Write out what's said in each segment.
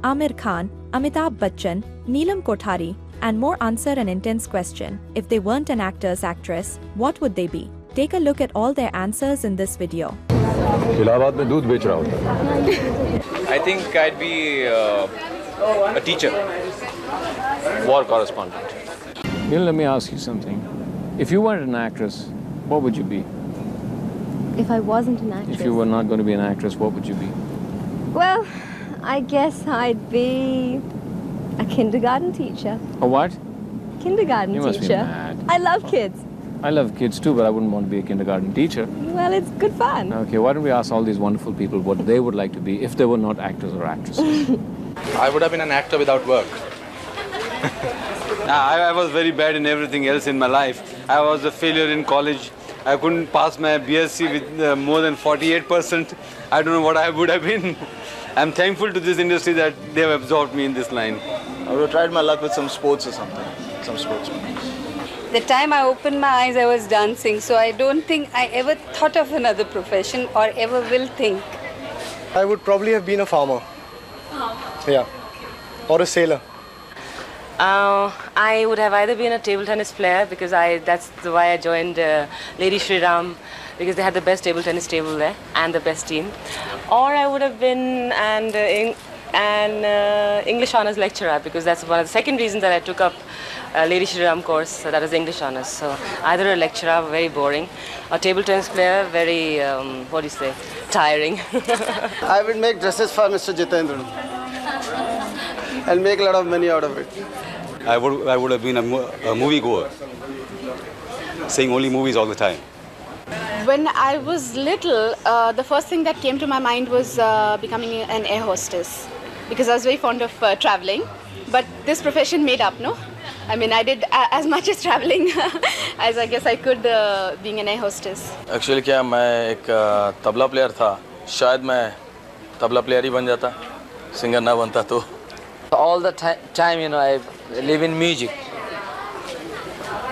Aamir Khan, Amitabh Bachchan, Neelam Kothari, and more answer an intense question. If they weren't an actress, what would they be? Take a look at all their answers in this video. Allahabad में दूध बेच रहा हूँ. I think I'd be a teacher, war correspondent. Let me ask you something. If you weren't an actress, what would you be? If I wasn't an actress? If you were not going to be an actress, what would you be? Well, I guess I'd be a kindergarten teacher. A what? Kindergarten You must be teacher. mad. I love kids. I love kids too, but I wouldn't want to be a kindergarten teacher. Well, it's good fun. Okay, why don't we ask all these wonderful people what they would like to be if they were not actors or actresses? I would have been an actor without work. I was very bad in everything else in my life. I was a failure in college. I couldn't pass my BSc with more than 48%. I don't know what I would have been. I'm thankful to this industry that they have absorbed me in this line. I would have tried my luck with some sports or something. Some sports. The time I opened my eyes, I was dancing. So I don't think I ever thought of another profession or ever will think. I would probably have been a farmer. Yeah. Or a sailor. I would have either been a table tennis player because that's why I joined Lady Shri Ram, because they had the best table tennis table there and the best team. Or I would have been an English honors lecturer, because that's one of the second reasons that I took up Lady Shri Ram course, so that was English honors. So either a lecturer, very boring, or table tennis player, very, what do you say, tiring. I would make dresses for Mr. Jitendran. And make a lot of money out of it. I would have been a movie goer, seeing only movies all the time. When I was little, the first thing that came to my mind was becoming an air hostess, because I was very fond of traveling. But this profession made up, no? I mean, I did as much as traveling as I guess I could being an air hostess. Actually, क्या मैं एक tabla player था. शायद मैं tabla player ही बन जाता, singer ना बनता तो. All the time, I live in music.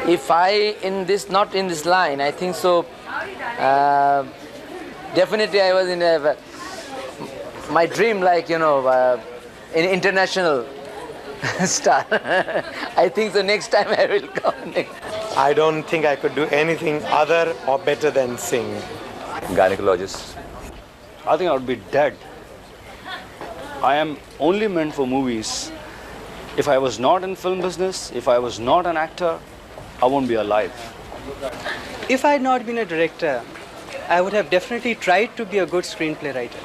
If not in this line, I think so. Definitely, I was in my dream, like an international star. I think so. Next time I will come. I don't think I could do anything other or better than sing. Gynecologist. I think I would be dead. I am only meant for movies. If I was not in film business, if I was not an actor, I won't be alive. If I had not been a director, I would have definitely tried to be a good screenplay writer.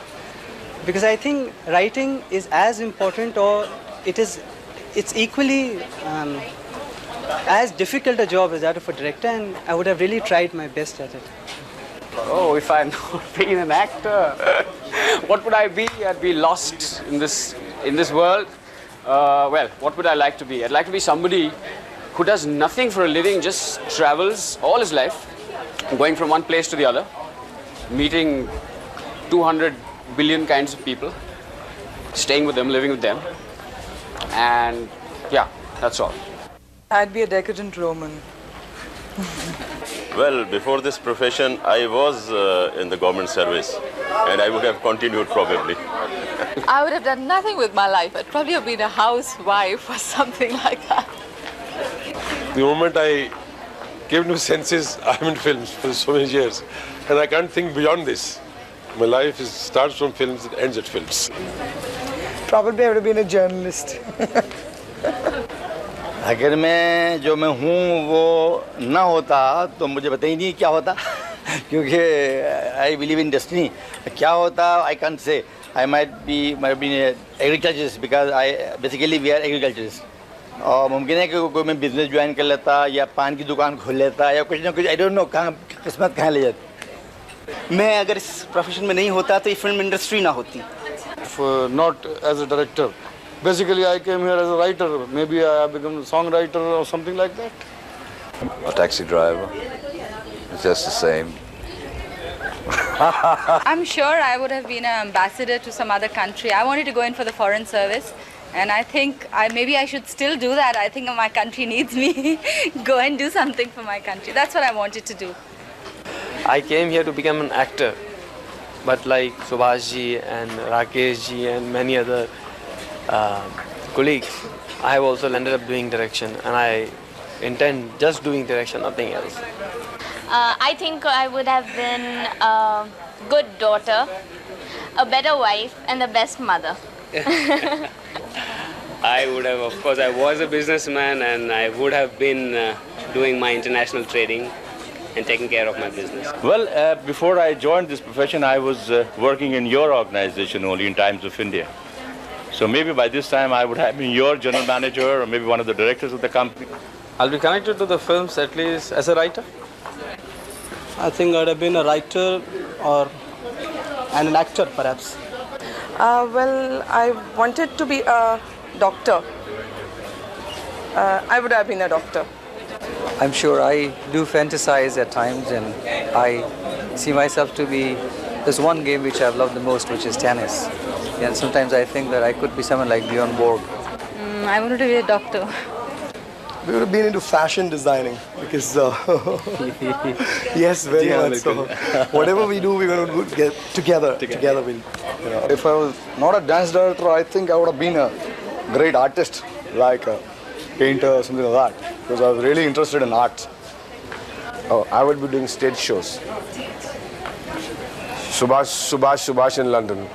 Because I think writing is as important, or it's equally as difficult a job as that of a director, and I would have really tried my best at it. Oh, if I had not been an actor, what would I be? I'd be lost in this world. Well, what would I like to be? I'd like to be somebody who does nothing for a living, just travels all his life, going from one place to the other, meeting 200 billion kinds of people, staying with them, living with them, and yeah, that's all. I'd be a decadent Roman. Well, before this profession, I was in the government service, and I would have continued probably. I would have done nothing with my life. I'd probably have been a housewife or something like that. The moment I came to senses, I'm in films for so many years, and I can't think beyond this. My life starts from films, it ends at films. Probably I would have been a journalist. अगर मैं जो मैं हूँ वो ना होता तो मुझे पता ही नहीं क्या होता, क्योंकि I believe in destiny. क्या होता I can't say. I might be an agriculturist, because basically we are agriculturists. और मुमकिन है कि कोई मैं बिजनेस ज्वाइन कर लेता या पान की दुकान खोल लेता या कुछ ना कुछ, I don't know कहाँ किस्मत कहाँ ले जाती. मैं अगर इस प्रोफेशन में नहीं होता तो ये फिल्म इंडस्ट्री ना होती. Not as a director. Basically, I came here as a writer. Maybe I have become a songwriter or something like that. A taxi driver. It's just the same. I'm sure I would have been an ambassador to some other country. I wanted to go in for the foreign service, and I think maybe I should still do that. I think my country needs me. Go and do something for my country. That's what I wanted to do. I came here to become an actor, but like Subhash ji and Rakesh ji and many other colleagues, I have also ended up doing direction, and I intend just doing direction, nothing else. I think I would have been a good daughter, a better wife, and the best mother. I would have, of course, I was a businessman, and I would have been doing my international trading and taking care of my business. Well, before I joined this profession, I was working in your organization only in Times of India. So maybe by this time I would have been your general manager or maybe one of the directors of the company. I'll be connected to the films at least as a writer. I think I'd have been a writer or an actor, perhaps. Well, I wanted to be a doctor. I would have been a doctor. I'm sure I do fantasize at times, and I see myself to be, there's one game which I've loved the most, which is tennis. And sometimes I think that I could be someone like Bjorn Borg. I wanted to be a doctor. We would have been into fashion designing because, yes, very much so. Whatever we do, we're going to get together. Together we'll, you know. If I was not a dance director, I think I would have been a great artist, like a painter or something like that, because I was really interested in art. Oh, I would be doing stage shows. Subhash in London.